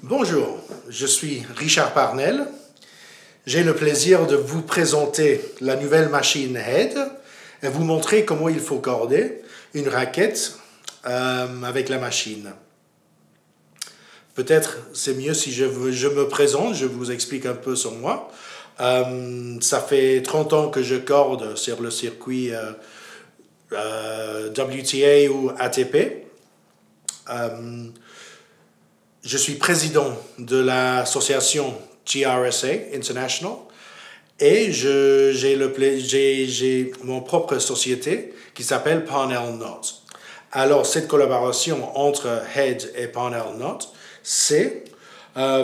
Bonjour, je suis Richard Parnell. J'ai le plaisir de vous présenter la nouvelle machine Head et vous montrer comment il faut corder une raquette avec la machine. Peut-être c'est mieux si je me présente, je vous explique un peu sur moi. Ça fait 30 ans que je corde sur le circuit WTA ou ATP. Je suis président de l'association GRSA International et j'ai mon propre société qui s'appelle Parnell Knot. Alors, cette collaboration entre Head et Parnell Knot, c'est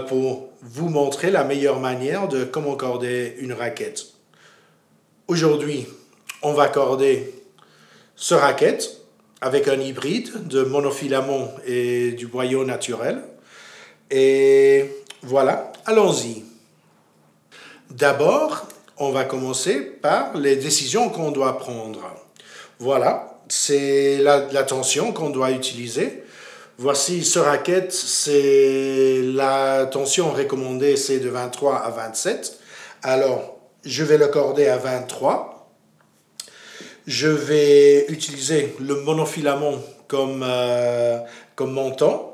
pour vous montrer la meilleure manière de comment corder une raquette. Aujourd'hui, on va corder ce raquette avec un hybride de monofilament et du boyau naturel. Et voilà, allons-y. D'abord, on va commencer par les décisions qu'on doit prendre. Voilà, c'est la tension qu'on doit utiliser. Voici ce raquette, c'est la tension recommandée, c'est de 23 à 27. Alors, je vais le corder à 23. Je vais utiliser le monofilament comme montant.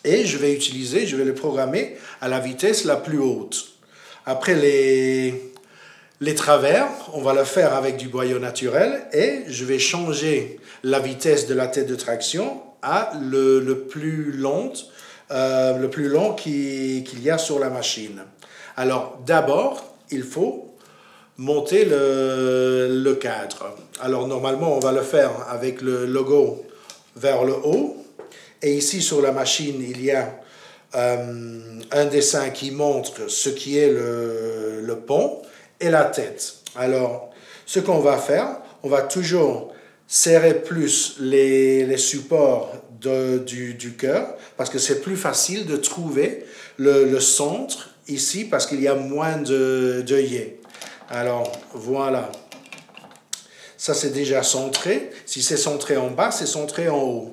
Et je vais le programmer à la vitesse la plus haute. Après les travers, on va le faire avec du boyau naturel et je vais changer la vitesse de la tête de traction à le plus long qu'il y a sur la machine. Alors d'abord, il faut monter le cadre. Alors normalement, on va le faire avec le logo vers le haut. Et ici sur la machine, il y a un dessin qui montre ce qui est le pont et la tête. Alors, ce qu'on va faire, on va toujours serrer plus les supports du cœur parce que c'est plus facile de trouver le centre ici parce qu'il y a moins d'œillets. Alors, voilà. Ça, c'est déjà centré. Si c'est centré en bas, c'est centré en haut.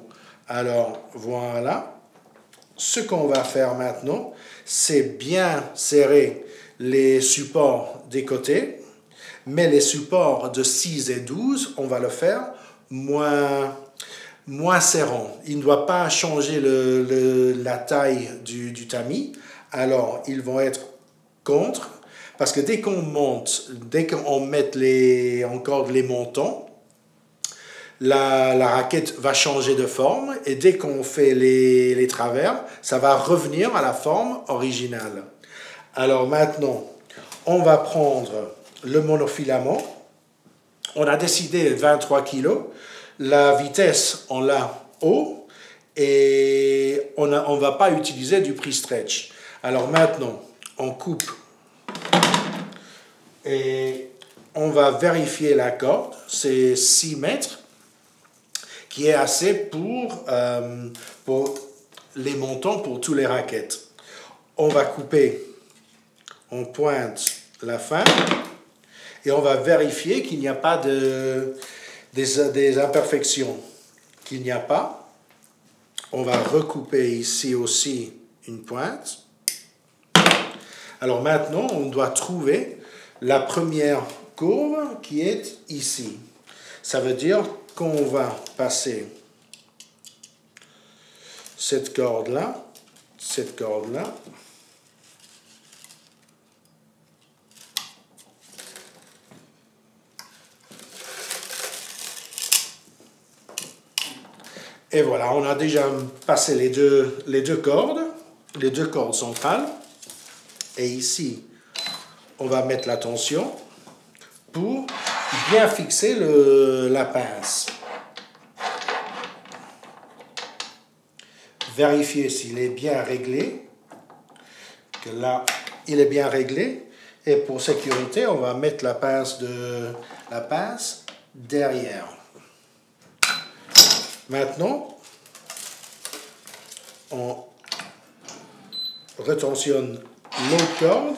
Alors, voilà. Ce qu'on va faire maintenant, c'est bien serrer les supports des côtés, mais les supports de 6 et 12, on va le faire moins serrant. Il ne doit pas changer la taille du tamis. Alors, ils vont être contre, parce que dès qu'on met encore les montants, la raquette va changer de forme et dès qu'on fait les travers, ça va revenir à la forme originale. Alors maintenant, on va prendre le monofilament. On a décidé 23 kg. La vitesse, on l'a haut et on ne va pas utiliser du pre-stretch. Alors maintenant, on coupe et on va vérifier la corde. C'est 6 mètres. Qui est assez pour les montants pour tous les raquettes. On va couper, on pointe la fin et on va vérifier qu'il n'y a pas des imperfections. Qu'il n'y a pas. On va recouper ici aussi une pointe. Alors maintenant, on doit trouver la première courbe qui est ici. Ça veut dire qu'on va passer cette corde-là, et voilà, on a déjà passé les deux cordes centrales, et ici, on va mettre la tension pour bien fixer la pince. Vérifier s'il est bien réglé. Que là, il est bien réglé. Et pour sécurité, on va mettre la pince derrière. Maintenant, on retentionne l'autre corde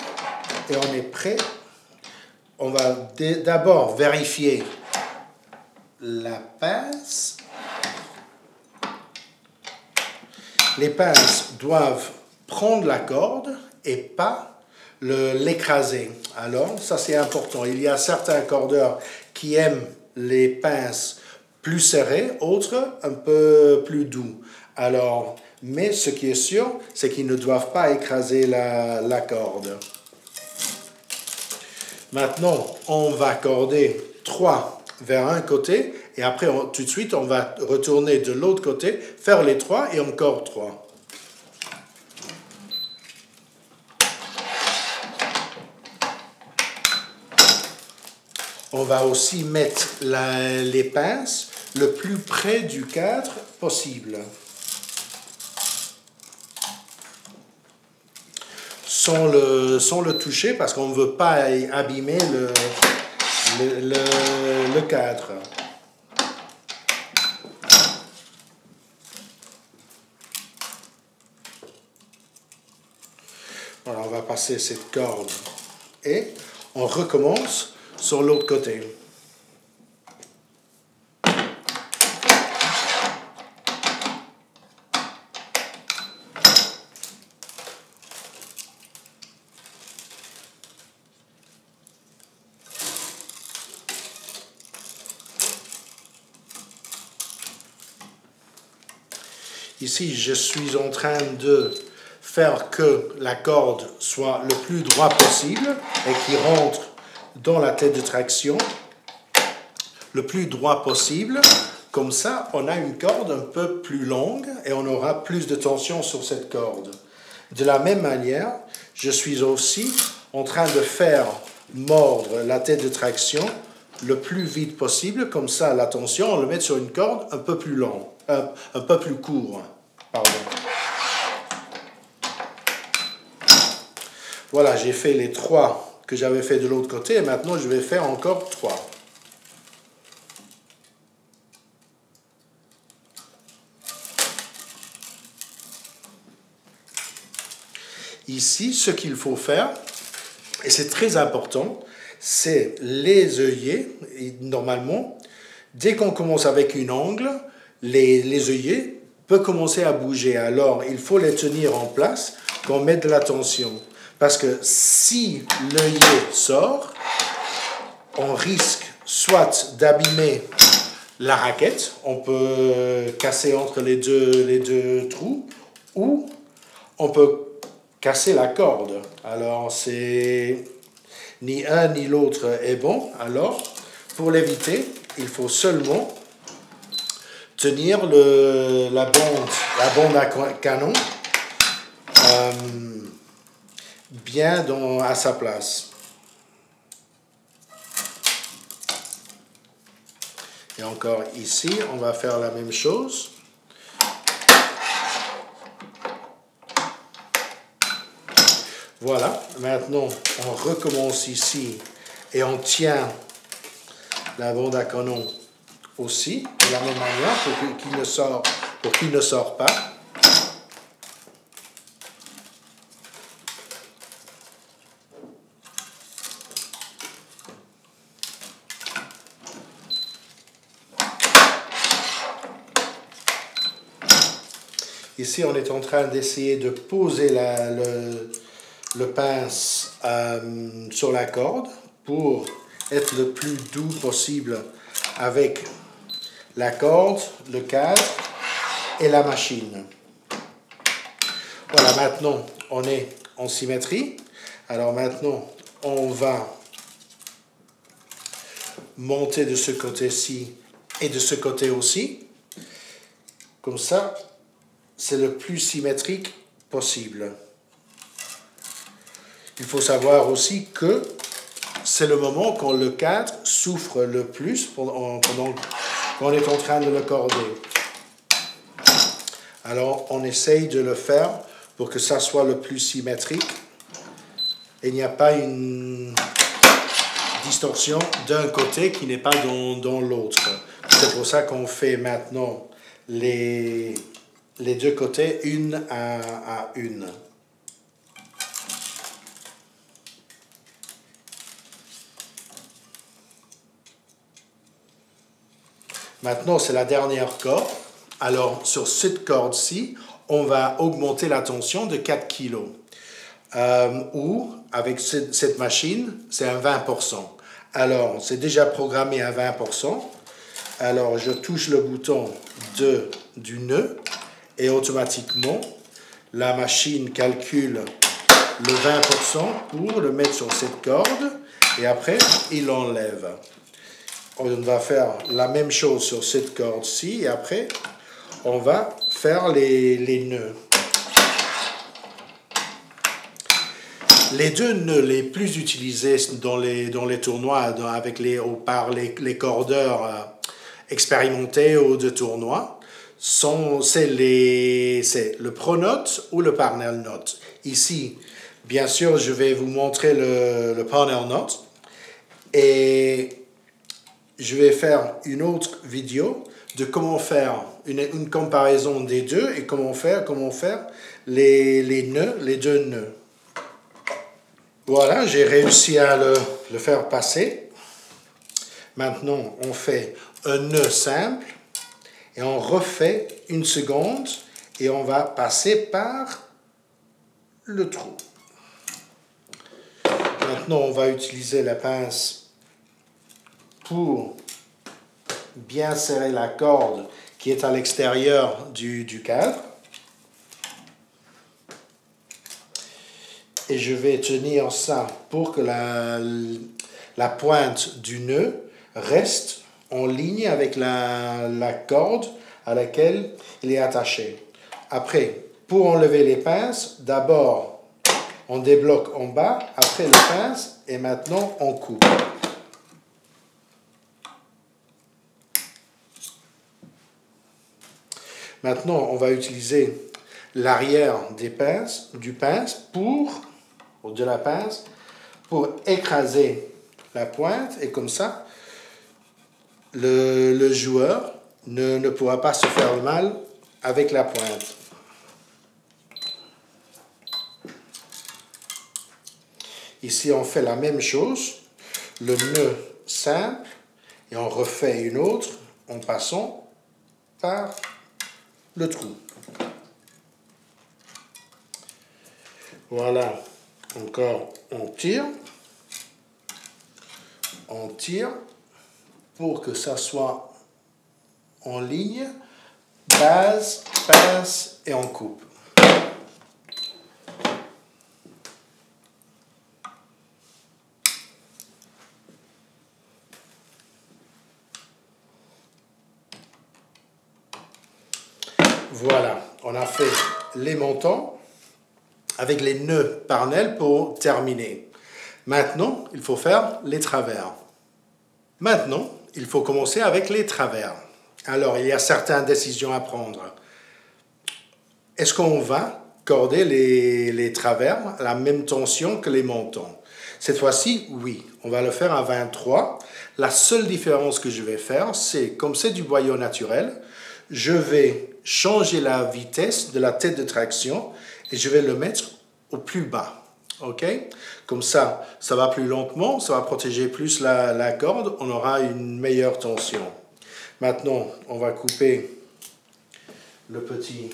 et on est prêt. On va d'abord vérifier la pince les pinces doivent prendre la corde et pas l'écraser. Alors, ça c'est important. Il y a certains cordeurs qui aiment les pinces plus serrées, autres un peu plus doux. Alors, mais ce qui est sûr, c'est qu'ils ne doivent pas écraser la corde. Maintenant, on va corder 3 vers un côté et après, tout de suite, on va retourner de l'autre côté, faire les 3 et encore 3. On va aussi mettre les pinces le plus près du cadre possible. Sans le toucher parce qu'on ne veut pas abîmer le cadre. Voilà, on va passer cette corde et on recommence sur l'autre côté. Ici, je suis en train de faire que la corde soit le plus droit possible et qui rentre dans la tête de traction le plus droit possible. Comme ça, on a une corde un peu plus longue et on aura plus de tension sur cette corde. De la même manière, je suis aussi en train de faire mordre la tête de traction le plus vite possible. Comme ça, la tension, on le met sur une corde un peu plus longue, un peu plus court. Pardon. Voilà, j'ai fait les 3 que j'avais fait de l'autre côté et maintenant je vais faire encore 3. Ici, ce qu'il faut faire, et c'est très important, c'est les œillets. Et normalement, dès qu'on commence avec une angle, les œillets peuvent commencer à bouger. Alors, il faut les tenir en place, qu'on mette de la tension. Parce que si l'œillet sort, on risque soit d'abîmer la raquette, on peut casser entre les deux trous, ou on peut casser la corde. Alors, c'est ni un ni l'autre est bon. Alors, pour l'éviter, il faut seulement tenir la bande à canon bien à sa place. Et encore ici, on va faire la même chose. Voilà, maintenant on recommence ici et on tient la bande à canon aussi de la même manière pour qu'il ne sorte pas. Ici, on est en train d'essayer de poser le pince sur la corde pour être le plus doux possible avec la corde, le cadre et la machine. Voilà, maintenant, on est en symétrie. Alors maintenant, on va monter de ce côté-ci et de ce côté aussi. Comme ça, c'est le plus symétrique possible. Il faut savoir aussi que c'est le moment quand le cadre souffre le plus pendant qu'on est en train de le corder. Alors, on essaye de le faire pour que ça soit le plus symétrique. Et il n'y a pas une distorsion d'un côté qui n'est pas dans l'autre. C'est pour ça qu'on fait maintenant les deux côtés, une à une. Maintenant, c'est la dernière corde. Alors, sur cette corde-ci, on va augmenter la tension de 4 kg. Ou avec cette machine, c'est un 20%. Alors, c'est déjà programmé à 20%. Alors, je touche le bouton du nœud et automatiquement, la machine calcule le 20% pour le mettre sur cette corde et après, il l'enlève. On va faire la même chose sur cette corde-ci et après, on va faire les nœuds. Les deux nœuds les plus utilisés dans les tournois par les cordeurs expérimentés ou de tournois c'est le Pro-Note ou le Parnell Note. Ici, bien sûr, je vais vous montrer le Parnell Note et je vais faire une autre vidéo de comment faire une comparaison des deux et comment faire les nœuds, les deux nœuds. Voilà, j'ai réussi à le faire passer. Maintenant, on fait un nœud simple et on refait une seconde et on va passer par le trou. Maintenant, on va utiliser la pince pour bien serrer la corde qui est à l'extérieur du cadre. Et je vais tenir ça pour que la pointe du nœud reste en ligne avec la corde à laquelle il est attaché. Après, pour enlever les pinces, d'abord on débloque en bas, après les pinces et maintenant on coupe. Maintenant, on va utiliser l'arrière du pince de la pince pour écraser la pointe et comme ça, le joueur ne pourra pas se faire mal avec la pointe. Ici, on fait la même chose, le nœud simple et on refait une autre en passant par le trou. Voilà, encore on tire pour que ça soit en ligne, base, pince et on coupe. Voilà, on a fait les montants avec les nœuds Parnell pour terminer. Maintenant, il faut faire les travers. Maintenant, il faut commencer avec les travers. Alors, il y a certaines décisions à prendre. Est-ce qu'on va corder les travers à la même tension que les montants? Cette fois-ci, oui, on va le faire à 23. La seule différence que je vais faire, c'est, comme c'est du boyau naturel, je vais changer la vitesse de la tête de traction et je vais le mettre au plus bas. OK? Comme ça, ça va plus lentement, ça va protéger plus la corde, on aura une meilleure tension. Maintenant, on va couper le petit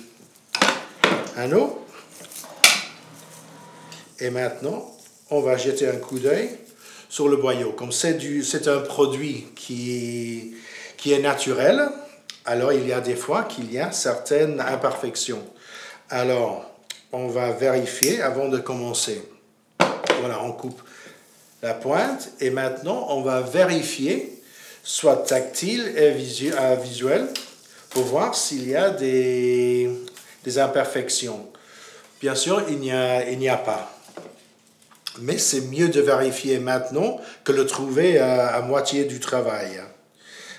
anneau. Et maintenant, on va jeter un coup d'œil sur le boyau. Comme c'est un produit qui est naturel, alors il y a des fois qu'il y a certaines imperfections. Alors, on va vérifier avant de commencer. Voilà, on coupe la pointe et maintenant on va vérifier, soit tactile et visuel, pour voir s'il y a des imperfections. Bien sûr, il n'y a pas. Mais c'est mieux de vérifier maintenant que de trouver à moitié du travail.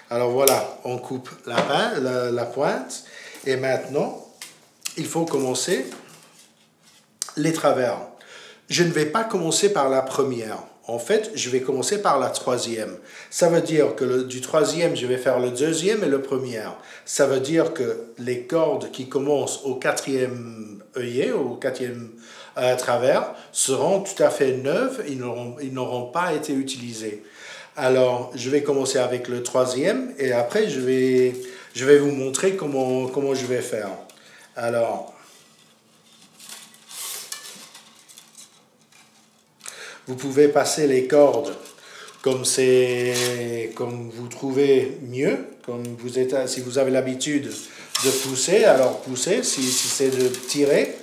Alors voilà, on coupe la pointe et maintenant, il faut commencer les travers. Je ne vais pas commencer par la première. En fait, je vais commencer par la troisième. Ça veut dire que du troisième, je vais faire le deuxième et le premier. Ça veut dire que les cordes qui commencent au quatrième œillet, au quatrième travers, seront tout à fait neuves, ils n'auront pas été utilisés. Alors, je vais commencer avec le troisième et après, je vais vous montrer comment je vais faire. Alors, Vous pouvez passer les cordes comme vous trouvez mieux, si vous avez l'habitude de pousser, alors poussez. Si c'est de tirer,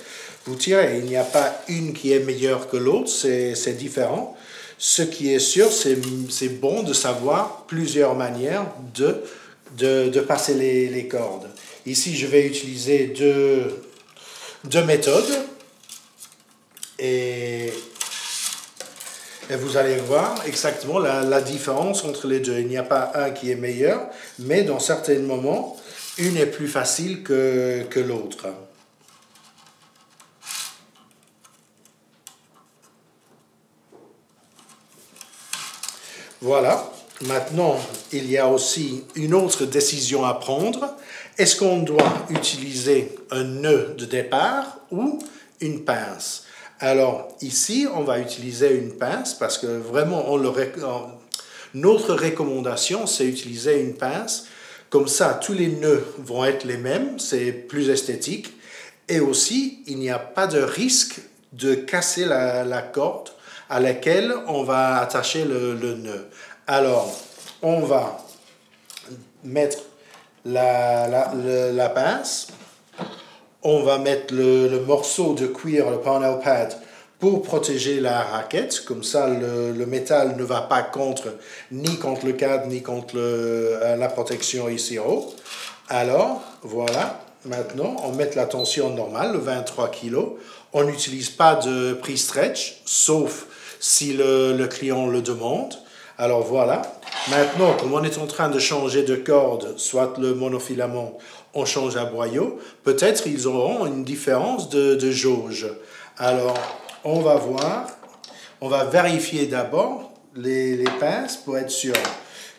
vous tirez. Il n'y a pas une qui est meilleure que l'autre, c'est différent. Ce qui est sûr, c'est bon de savoir plusieurs manières de passer les cordes. Ici, je vais utiliser deux méthodes et vous allez voir exactement la différence entre les deux. Il n'y a pas un qui est meilleur, mais dans certains moments, une est plus facile que l'autre. Voilà. Maintenant, il y a aussi une autre décision à prendre. Est-ce qu'on doit utiliser un nœud de départ ou une pince? Alors, ici, on va utiliser une pince parce que vraiment, notre recommandation, c'est utiliser une pince. Comme ça, tous les nœuds vont être les mêmes, c'est plus esthétique. Et aussi, il n'y a pas de risque de casser la corde à laquelle on va attacher le nœud. Alors, on va mettre la pince, on va mettre le morceau de cuir, le panel pad, pour protéger la raquette. Comme ça, le métal ne va pas ni contre le cadre, ni contre la protection ici en haut. Alors, voilà. Maintenant, on met la tension normale, le 23 kg. On n'utilise pas de pre-stretch, sauf si le client le demande. Alors voilà. Maintenant, comme on est en train de changer de corde, soit le monofilament, on change à boyau, peut-être ils auront une différence de jauge. Alors, on va voir. On va vérifier d'abord les pinces pour être sûr.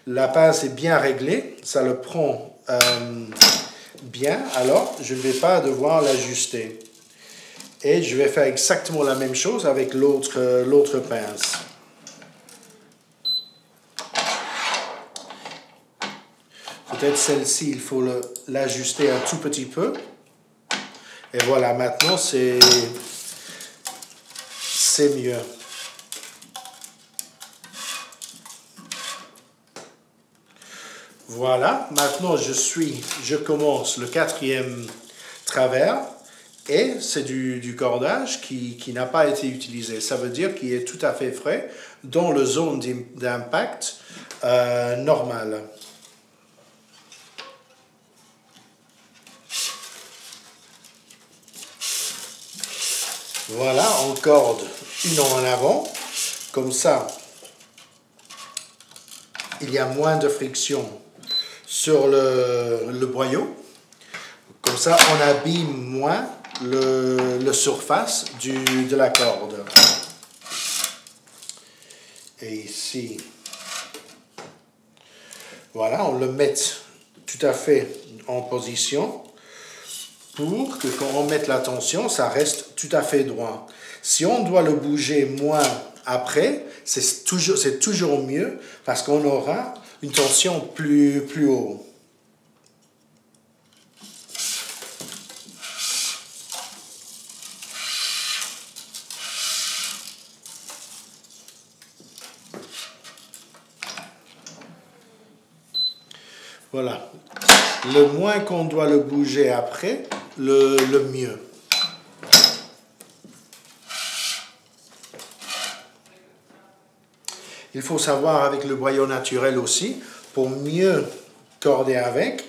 La pince est bien réglée, ça le prend bien, alors je ne vais pas devoir l'ajuster. Et je vais faire exactement la même chose avec l'autre pince. Peut-être celle-ci, il faut l'ajuster un tout petit peu. Et voilà, maintenant c'est mieux. Voilà, maintenant je commence le 4e travers et c'est du cordage qui n'a pas été utilisé. Ça veut dire qu'il est tout à fait frais dans la zone d'impact normale. Voilà, on corde une en avant, comme ça il y a moins de friction sur le boyau. Comme ça, on abîme moins la surface de la corde. Et ici, voilà, on le met tout à fait en position pour que quand on mette la tension, ça reste tout à fait droit. Si on doit le bouger moins après, c'est toujours mieux parce qu'on aura une tension plus haut. Voilà. Le moins qu'on doit le bouger après, le mieux. Il faut savoir avec le boyau naturel aussi, pour mieux corder avec,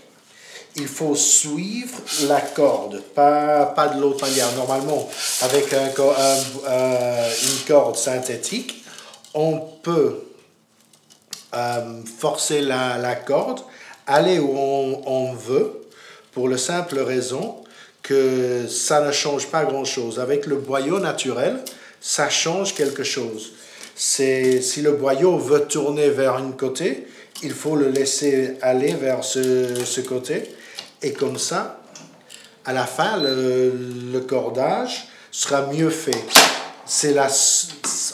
il faut suivre la corde, pas de l'autre manière. Normalement, avec une corde synthétique, on peut forcer la corde, aller où on veut, pour la simple raison que ça ne change pas grand-chose. Avec le boyau naturel, ça change quelque chose. Si le boyau veut tourner vers un côté, il faut le laisser aller vers ce côté. Et comme ça, à la fin, le cordage sera mieux fait.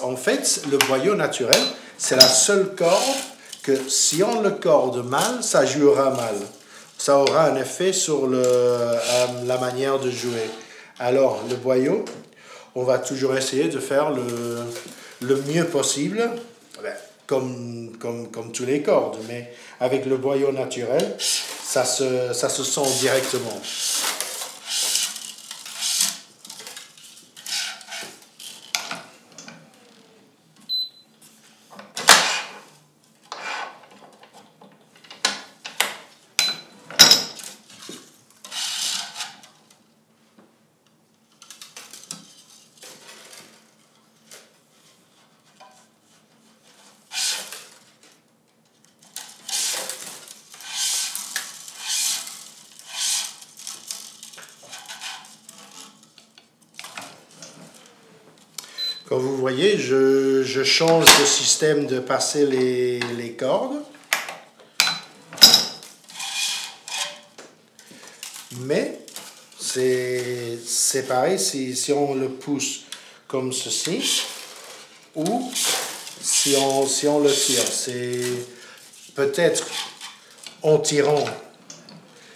En fait, le boyau naturel, c'est la seule corde que si on le corde mal, ça jouera mal. Ça aura un effet sur la manière de jouer. Alors, le boyau, on va toujours essayer de faire le mieux possible, comme tous les cordes, mais avec le boyau naturel, ça se sent directement. Comme vous voyez, je change de système de passer les cordes. Mais c'est pareil si on le pousse comme ceci ou si on le tire. C'est peut-être en tirant,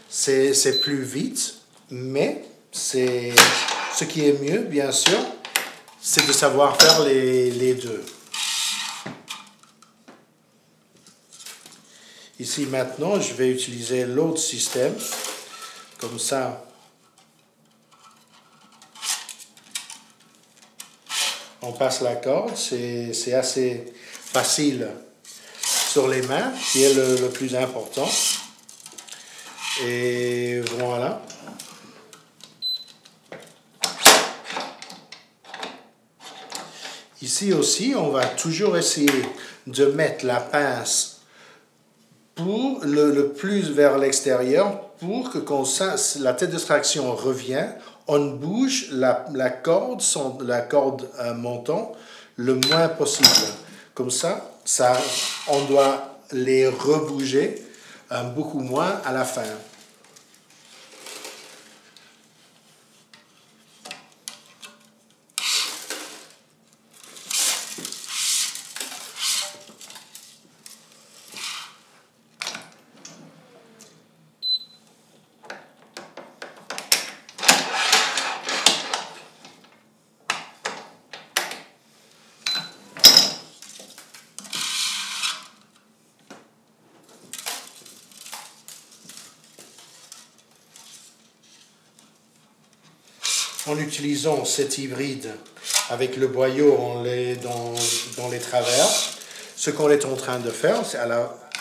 c'est plus vite, mais ce qui est mieux, bien sûr, c'est de savoir faire les deux. Ici maintenant, je vais utiliser l'autre système. Comme ça, on passe la corde. C'est assez facile sur les mains, qui est le plus important. Et voilà. Ici aussi, on va toujours essayer de mettre la pince pour le plus vers l'extérieur pour que quand la tête de traction revient, on bouge la corde montant le moins possible. Comme ça, on doit les rebouger beaucoup moins à la fin. En utilisant cet hybride avec le boyau dans les travers, ce qu'on est en train de faire, c'est à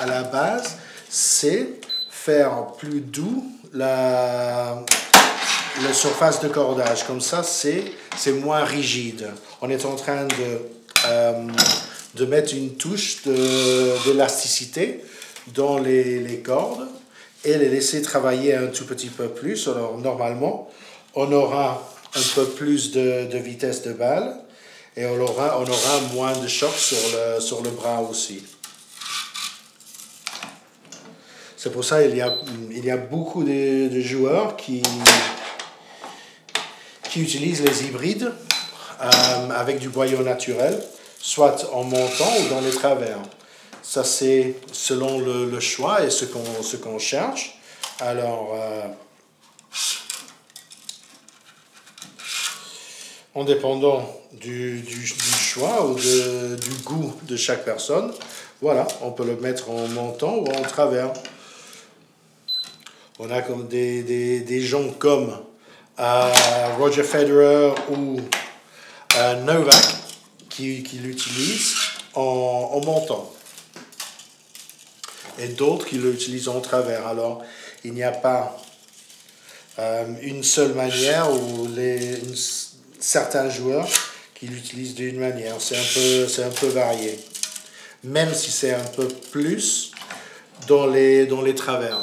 la base, c'est faire plus doux la surface de cordage. Comme ça, c'est moins rigide. On est en train de mettre une touche d'élasticité dans les cordes et les laisser travailler un tout petit peu plus. Alors, normalement, on aura un peu plus de vitesse de balle et on aura moins de choc sur le bras aussi. C'est pour ça qu'il y a beaucoup de joueurs qui utilisent les hybrides avec du boyau naturel, soit en montant ou dans les travers. Ça, c'est selon le choix et ce qu'on cherche. Alors, en dépendant du choix ou du goût de chaque personne, voilà, on peut le mettre en montant ou en travers. On a comme des gens comme Roger Federer ou Novak qui l'utilisent en montant. Et d'autres qui l'utilisent en travers. Alors, il n'y a pas une seule manière où certains joueurs qui l'utilisent d'une manière. C'est un peu varié. Même si c'est un peu plus dans les travers.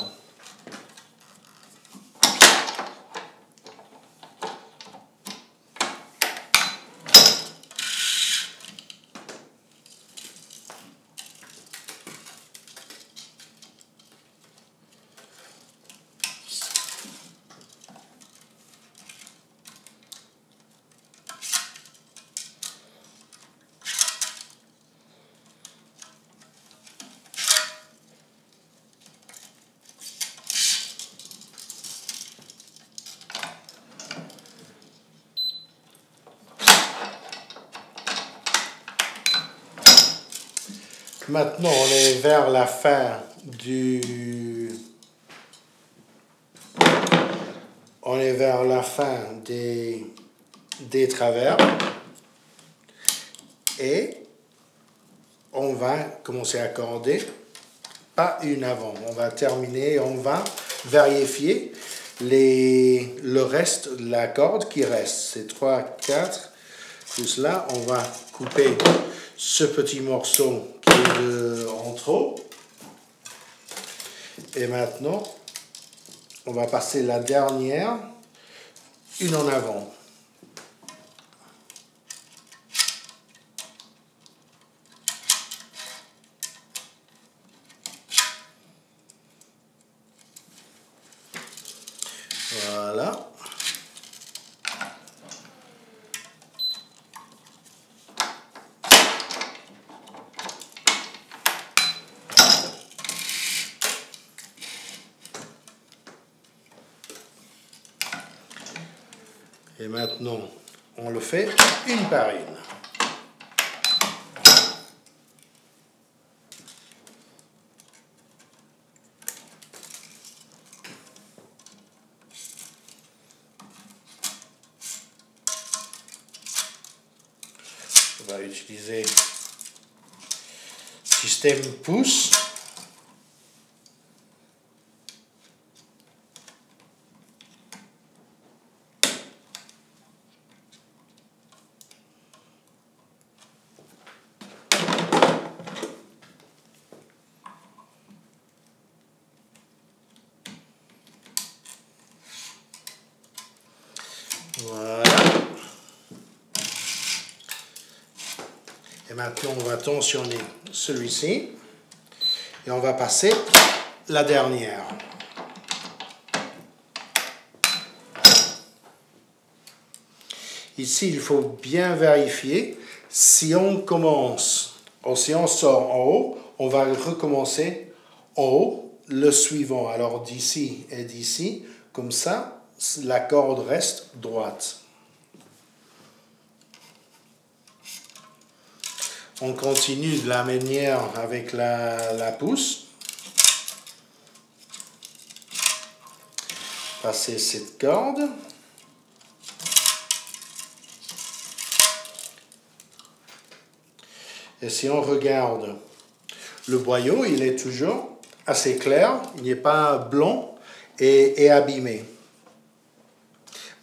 Maintenant, on est vers la fin du... On est vers la fin des travers. Et on va commencer à corder, pas une avant. On va terminer, on va vérifier le reste de la corde qui reste. C'est 3, 4. Plus là, on va couper ce petit morceau qui est en trop. Et maintenant, on va passer la dernière, une en avant. Voilà. Et maintenant, on le fait une par une. On va utiliser système pouce. Voilà. Et maintenant, on va tensionner celui-ci. Et on va passer la dernière. Ici, il faut bien vérifier. Si on commence, ou si on sort en haut, on va recommencer en haut le suivant. Alors d'ici et d'ici, comme ça, la corde reste droite. On continue de la manière avec la pousse. Passer cette corde. Et si on regarde le boyau, il est toujours assez clair, il n'est pas blanc et abîmé.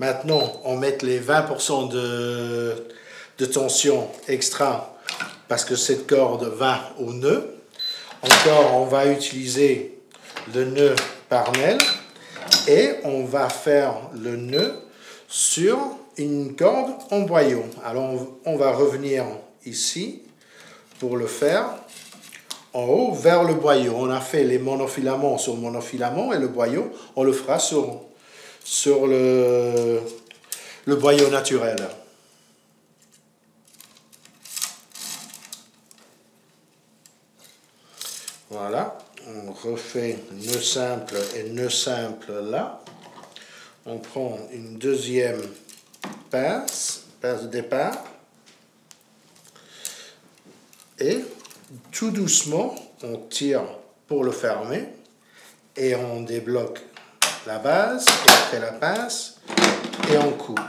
Maintenant, on met les 20% de tension extra parce que cette corde va au nœud. Encore, on va utiliser le nœud parnell et on va faire le nœud sur une corde en boyau. Alors, on va revenir ici pour le faire en haut vers le boyau. On a fait les monofilaments sur monofilament et le boyau, on le fera sur le boyau naturel. Voilà, on refait nœud simple et nœud simple là. On prend une deuxième pince de départ. Et tout doucement, on tire pour le fermer et on débloque la base, et après la pince, et on coupe.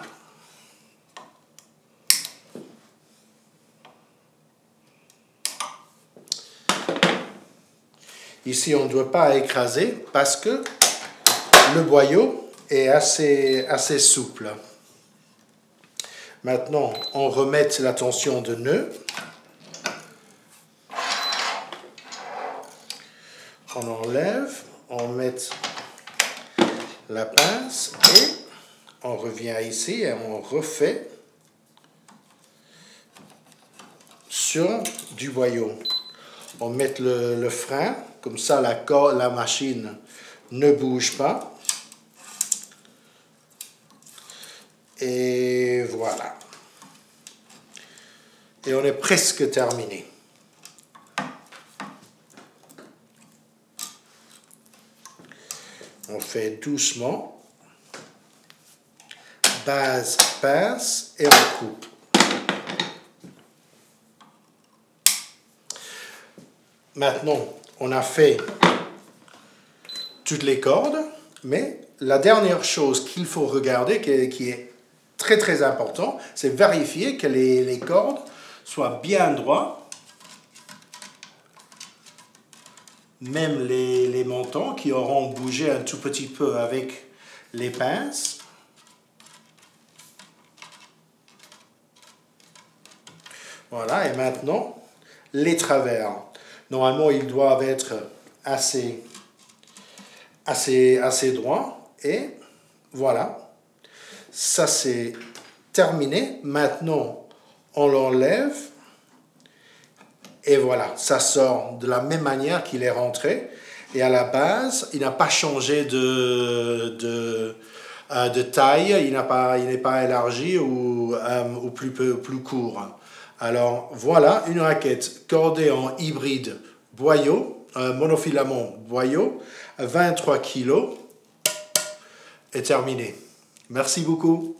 Ici, on ne doit pas écraser parce que le boyau est assez souple. Maintenant, on remet la tension de nœud. On enlève, on met la pince et on revient ici et on refait sur du boyau. On met le frein, comme ça la machine ne bouge pas. Et voilà. Et on est presque terminé. On fait doucement. Base, pince et on coupe. maintenant, on a fait toutes les cordes, mais la dernière chose qu'il faut regarder, qui est très très important, c'est vérifier que les cordes soient bien droites. Même les montants qui auront bougé un tout petit peu avec les pinces. Voilà, et maintenant, les travers. Normalement, ils doivent être assez droits. Et voilà, ça c'est terminé. Maintenant, on l'enlève. Et voilà, ça sort de la même manière qu'il est rentré. Et à la base, il n'a pas changé de taille, il n'est pas élargi ou plus court. Alors voilà, une raquette cordée en hybride boyau, monofilament boyau, 23 kg, est terminée. Merci beaucoup.